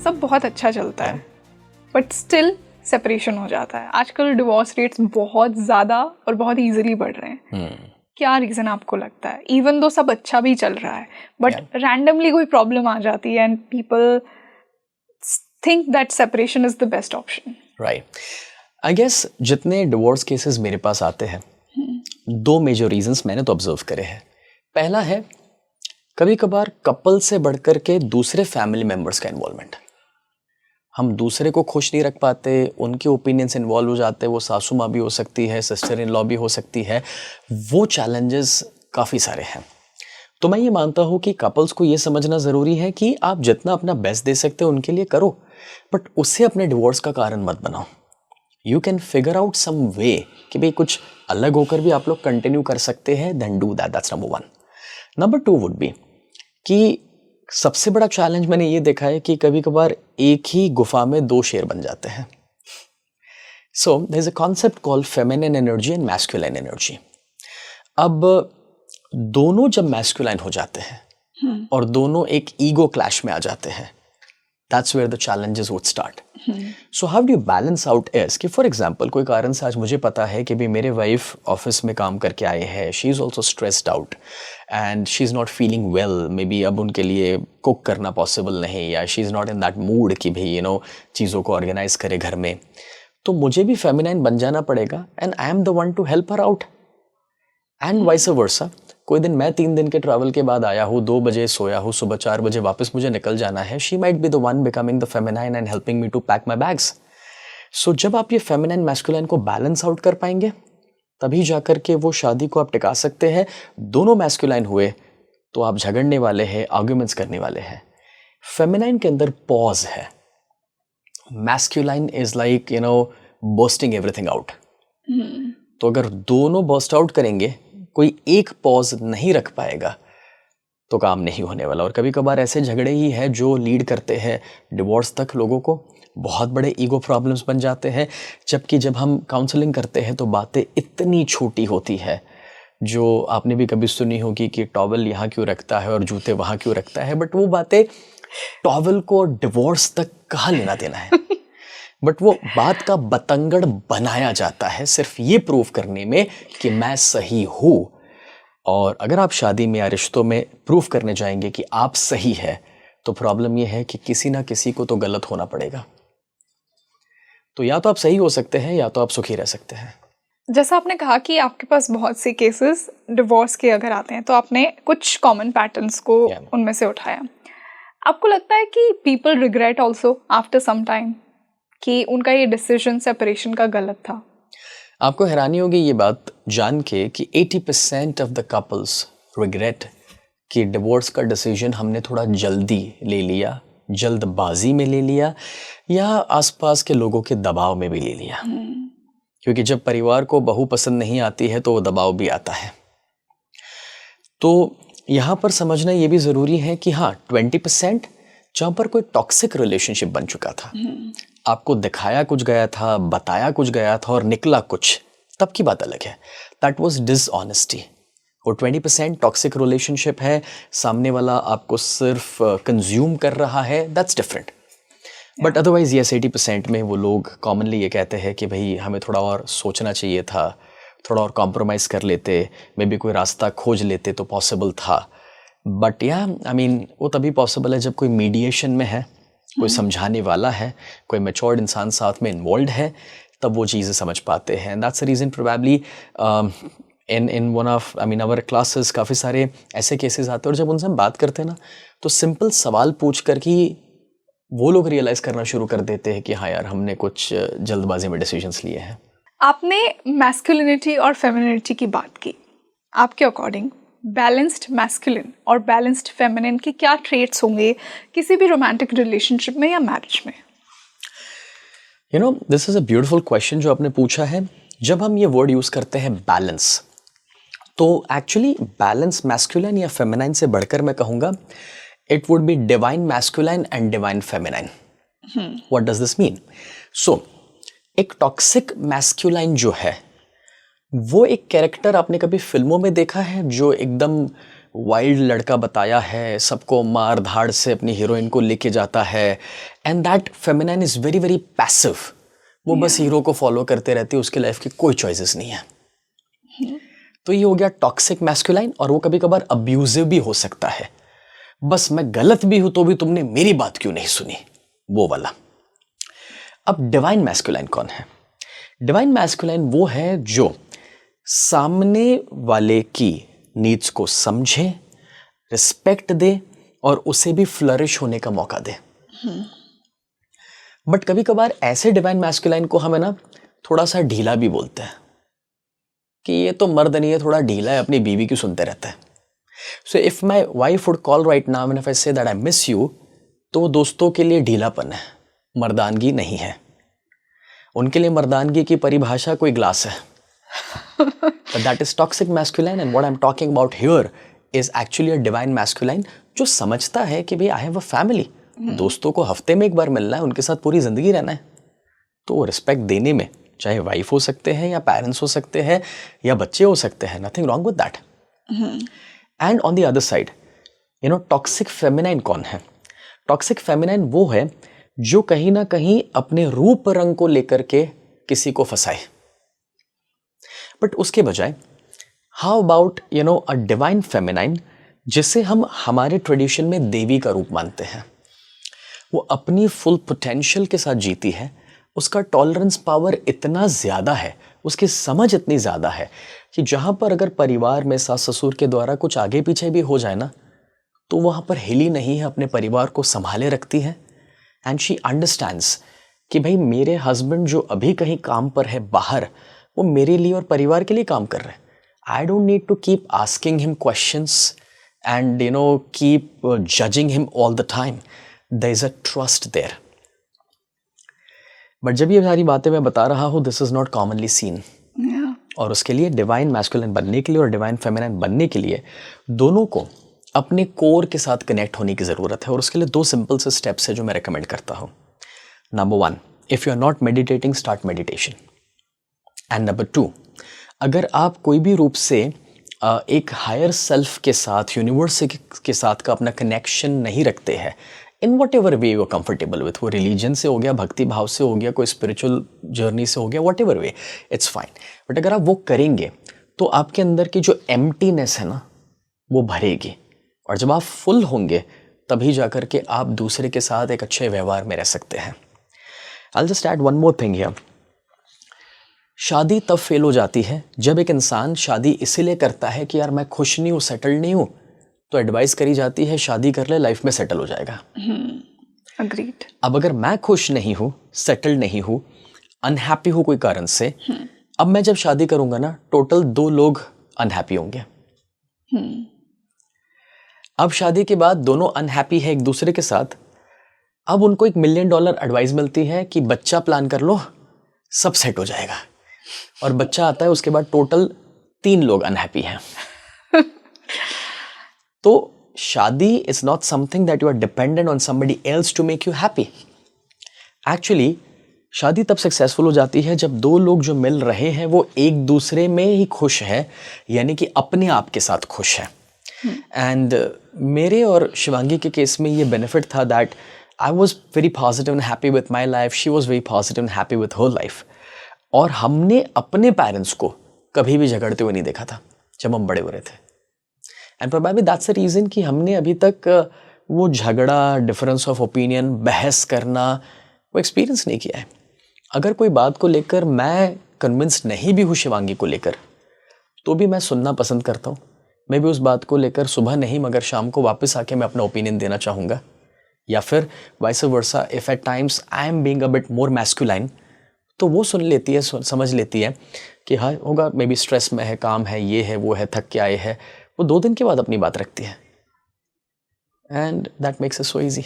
सब बहुत अच्छा चलता है, बट स्टिल सेपरेशन हो जाता है। आजकल डिवोर्स रेट्स बहुत ज़्यादा और बहुत ईजिली बढ़ रहे हैं। क्या रीज़न आपको लगता है? इवन दो सब अच्छा भी चल रहा है, बट रैंडमली कोई प्रॉब्लम आ जाती है and people think that separation is the best option. Right, I guess जितने डिवोर्स केसेस मेरे पास आते हैं, दो मेजर रीजंस मैंने तो ऑब्जर्व करे हैं। पहला है कभी कभार कपल से बढ़कर के दूसरे फैमिली मेंबर्स का इन्वॉल्वमेंट। हम दूसरे को खुश नहीं रख पाते, उनके ओपिनियन से इन्वॉल्व हो जाते हैं। वो सासू माँ भी हो सकती है, सिस्टर इन लॉ भी हो सकती है। वो चैलेंजेस काफ़ी सारे हैं। तो मैं ये मानता हूँ कि कपल्स को ये समझना ज़रूरी है कि आप जितना अपना बेस्ट दे सकते हो उनके लिए करो, बट उससे अपने डिवोर्स का कारण मत बनाओ। You can figure out some way कि भाई कुछ अलग होकर भी आप लोग कंटिन्यू कर सकते हैं, then do that. That's number 1। Number 2 would be कि सबसे बड़ा चैलेंज मैंने ये देखा है कि कभी कभार एक ही गुफा में दो शेर बन जाते हैं। So there is a concept called feminine energy and masculine energy. अब दोनों जब मैस्कुलाइन हो जाते हैं और दोनों एक ईगो क्लैश में आ जाते हैं, that's where the challenges would start. So how do you balance out is कि फॉर एग्जाम्पल कोई कारण से आज मुझे पता है कि भी मेरे वाइफ ऑफिस में काम करके आए हैं, she is also stressed out and she is not feeling well, may be अब उनके लिए कुक करना पॉसिबल नहीं, या she is not in that mood कि भाई चीज़ों को ऑर्गेनाइज करे घर में। तो मुझे भी फेमिनाइन बन जाना पड़ेगा and I am the one two help her out and vice versa. कोई दिन मैं 3 दिन के ट्रैवल के बाद आया हूँ, 2 बजे सोया हूँ, सुबह 4 बजे वापस मुझे निकल जाना है, she might be the one becoming the feminine and helping me to pack my bags. So जब आप ये फेमिनाइन मैस्कुलाइन को बैलेंस आउट कर पाएंगे, तभी जाकर के वो शादी को आप टिका सकते हैं। दोनों मैस्कुलाइन हुए तो आप झगड़ने वाले हैं, आर्ग्यूमेंट्स करने वाले हैं। फेमिनाइन के अंदर पॉज है, masculine is like bursting everything out. तो अगर दोनों बर्स्ट आउट करेंगे, कोई एक पॉज नहीं रख पाएगा तो काम नहीं होने वाला। और कभी कभार ऐसे झगड़े ही हैं जो लीड करते हैं डिवोर्स तक लोगों को। बहुत बड़े ईगो प्रॉब्लम्स बन जाते हैं, जबकि जब हम काउंसलिंग करते हैं तो बातें इतनी छोटी होती है। जो आपने भी कभी सुनी होगी कि टॉवल यहाँ क्यों रखता है और जूते वहाँ क्यों रखता है, बट वो बातें टॉवल को डिवोर्स तक कहाँ लेना देना है। बट वो बात का बतंगड़ बनाया जाता है सिर्फ ये प्रूव करने में कि मैं सही हूं। और अगर आप शादी में या रिश्तों में प्रूव करने जाएंगे कि आप सही है, तो प्रॉब्लम ये है कि किसी ना किसी को तो गलत होना पड़ेगा। तो या तो आप सही हो सकते हैं या तो आप सुखी रह सकते हैं। जैसा आपने कहा कि आपके पास बहुत से केसेस डिवोर्स के अगर आते हैं, तो आपने कुछ कॉमन पैटर्न्स को उनमें से उठाया। आपको लगता है कि people regret also after some time कि उनका ये डिसीजन सेपरेशन का गलत था? आपको हैरानी होगी ये बात जान के कि 80% ऑफ द कपल्स रिग्रेट कि डिवोर्स का डिसीजन हमने थोड़ा जल्दी ले लिया, जल्दबाजी में ले लिया, या आसपास के लोगों के दबाव में भी ले लिया। क्योंकि जब परिवार को बहू पसंद नहीं आती है तो वो दबाव भी आता है। तो यहाँ पर समझना ये भी ज़रूरी है कि हाँ, 20% जहाँ पर कोई टॉक्सिक रिलेशनशिप बन चुका था, आपको दिखाया कुछ गया था, बताया कुछ गया था और निकला कुछ, तब की बात अलग है। That was dishonesty. और 20% टॉक्सिक रिलेशनशिप है, सामने वाला आपको सिर्फ कंज्यूम कर रहा है, that's different. But otherwise yes, 80% में वो लोग कॉमनली ये कहते हैं कि भाई हमें थोड़ा और सोचना चाहिए था, थोड़ा और कॉम्प्रोमाइज़ कर लेते, मे बी कोई रास्ता खोज लेते तो पॉसिबल था। बट या आई मीन वो तभी पॉसिबल है जब कोई मीडिएशन में है, कोई समझाने वाला है, कोई मैच्योर्ड इंसान साथ में इन्वॉल्व है, तब वो चीज़ें समझ पाते हैं। That's the reason probably in one of our classes काफ़ी सारे ऐसे केसेस आते हैं, और जब उनसे हम बात करते हैं ना, तो सिंपल सवाल पूछ कर कि वो लोग रियलाइज़ करना शुरू कर देते हैं कि हाँ यार, हमने कुछ जल्दबाजी में डिसीजंस लिए हैं। आपने मैस्कुलिनिटी और फेमिनिटी की बात की। आपके अकॉर्डिंग बैलेंस्ड मैस्कुलिन और बैलेंस्ड फेमिनिन के क्या ट्रेट्स होंगे किसी भी रोमांटिक रिलेशनशिप में या मैरिज में? This is a beautiful question जो आपने पूछा है। जब हम ये वर्ड यूज़ करते हैं बैलेंस, तो एक्चुअली बैलेंस मैस्कुलिन या फेमिनाइन से बढ़कर मैं कहूँगा it would be divine masculine and divine feminine. What does this mean? So एक टॉक्सिक मैस्कुलाइन जो है, वो एक कैरेक्टर आपने कभी फिल्मों में देखा है जो एकदम वाइल्ड लड़का बताया है, सबको मार धाड़ से अपनी हीरोइन को लेके जाता है, and that feminine is very very passive. वो बस हीरो को फॉलो करते रहती है, उसके लाइफ की कोई चॉइसेस नहीं है। तो ये हो गया टॉक्सिक मैस्कुलाइन, और वो कभी कभार अब्यूजिव भी हो सकता है। बस मैं गलत भी हूं तो भी तुमने मेरी बात क्यों नहीं सुनी, वो वाला। अब डिवाइन मैस्कुलाइन कौन है? डिवाइन मैस्कुलाइन वो है जो सामने वाले की नीड्स को समझे, रिस्पेक्ट दे और उसे भी फ्लरिश होने का मौका दे। बट कभी कभार ऐसे डिवाइन मैस्कुलाइन को हमें ना थोड़ा सा ढीला भी बोलते हैं कि ये तो मर्द नहीं है, थोड़ा ढीला है, अपनी बीवी की सुनते रहता है। So if my wife would call right now and if I say that I miss you, तो वो दोस्तों के लिए ढीलापन है, मर्दानगी नहीं है। उनके लिए मर्दानगी की परिभाषा कोई ग्लास है। But that is toxic masculine, and what I'm talking about here is actually a divine masculine जो समझता है कि भाई I have a family, दोस्तों को हफ्ते में एक बार मिलना है, उनके साथ पूरी जिंदगी रहना है। तो वो रिस्पेक्ट देने में, चाहे वाइफ हो सकते हैं या पेरेंट्स हो सकते हैं या बच्चे हो सकते हैं, nothing wrong with that. And on the other side, you know, toxic feminine कौन है? टॉक्सिक फेमिनाइन वो है जो कहीं ना कहीं अपने रूप रंग को लेकर के किसी को फंसाए। बट उसके बजाय how about a divine feminine, जिसे हम हमारे ट्रेडिशन में देवी का रूप मानते हैं। वो अपनी फुल पोटेंशियल के साथ जीती है, उसका टॉलरेंस पावर इतना ज़्यादा है, उसकी समझ इतनी ज़्यादा है कि जहाँ पर अगर परिवार में सास ससुर के द्वारा कुछ आगे पीछे भी हो जाए ना, तो वहाँ पर हिली नहीं है, अपने परिवार को संभाले रखती है। एंड शी अंडरस्टैंड्स कि भाई मेरे हस्बैंड जो अभी कहीं काम पर है बाहर, वो मेरे लिए और परिवार के लिए काम कर रहे हैं। I don't need to keep asking him questions and keep judging him all the time. There is a trust there. But जब ये सारी बातें मैं बता रहा हूँ, this is not commonly seen. और उसके लिए डिवाइन मैस्कुलिन बनने के लिए और डिवाइन फेमिनाइन बनने के लिए दोनों को अपने कोर के साथ कनेक्ट होने की ज़रूरत है। और उसके लिए 2 सिंपल से स्टेप्स है जो मैं रेकमेंड करता हूँ। Number 1, if you are not meditating, start meditation. And number 2, अगर आप कोई भी रूप से एक हायर सेल्फ के साथ, यूनिवर्स के साथ का अपना कनेक्शन नहीं रखते हैं, in what ever way you comfortable with, वो रिलीजन से हो गया, भक्ति भाव से हो गया, कोई स्पिरिचुअल जर्नी से हो गया, what ever way, it's fine. But अगर आप वो करेंगे तो आपके अंदर की जो एम्प्टीनेस है ना, वो भरेगी। और जब आप फुल होंगे तभी जाकर के आप दूसरे के साथ एक अच्छे व्यवहार में रह सकते हैं। I'll just add one more thing here. शादी तब फेल हो जाती है जब एक इंसान शादी इसीलिए करता है कि यार मैं खुश नहीं हूँ, सेटल नहीं हूँ, तो एडवाइस करी जाती है शादी कर ले, लाइफ में सेटल हो जाएगा। Agreed. अब अगर मैं खुश नहीं हूँ, सेटल नहीं हूँ, अनहैप्पी हूँ कोई कारण से, अब मैं जब शादी करूंगा ना, टोटल 2 लोग अनहैप्पी होंगे। अब शादी के बाद दोनों अनहैप्पी है एक दूसरे के साथ। अब उनको $1 मिलियन एडवाइस मिलती है कि बच्चा प्लान कर लो, सब सेट हो जाएगा। और बच्चा आता है, उसके बाद टोटल 3 लोग अनहैप्पी हैं। तो शादी is not something that you are dependent on somebody else to make you happy. Actually शादी तब सक्सेसफुल हो जाती है जब 2 लोग जो मिल रहे हैं वो एक दूसरे में ही खुश है, यानी कि अपने आप के साथ खुश है। एंड मेरे और शिवांगी के केस में ये बेनिफिट था that I was very positive and happy with my life, she was very positive and happy with her life. और हमने अपने पेरेंट्स को कभी भी झगड़ते हुए नहीं देखा था जब हम बड़े हो रहे थे। And probably that's the reason कि हमने अभी तक वो झगड़ा, डिफरेंस ऑफ ओपिनियन, बहस करना, वो एक्सपीरियंस नहीं किया है। अगर कोई बात को लेकर मैं कन्विंस्ड नहीं भी हूँ शिवांगी को लेकर, तो भी मैं सुनना पसंद करता हूँ। मैं भी उस बात को लेकर सुबह नहीं मगर शाम को वापस आके मैं अपना ओपिनियन देना चाहूँगा। या फिर vice versa, if at times I am being a bit more masculine, तो वो सुन लेती है, समझ लेती है कि हाँ होगा, मे बी स्ट्रेस में है, काम है, ये है, वो है, थक के आए है। वो 2 दिन के बाद अपनी बात रखती है। And that makes it so easy.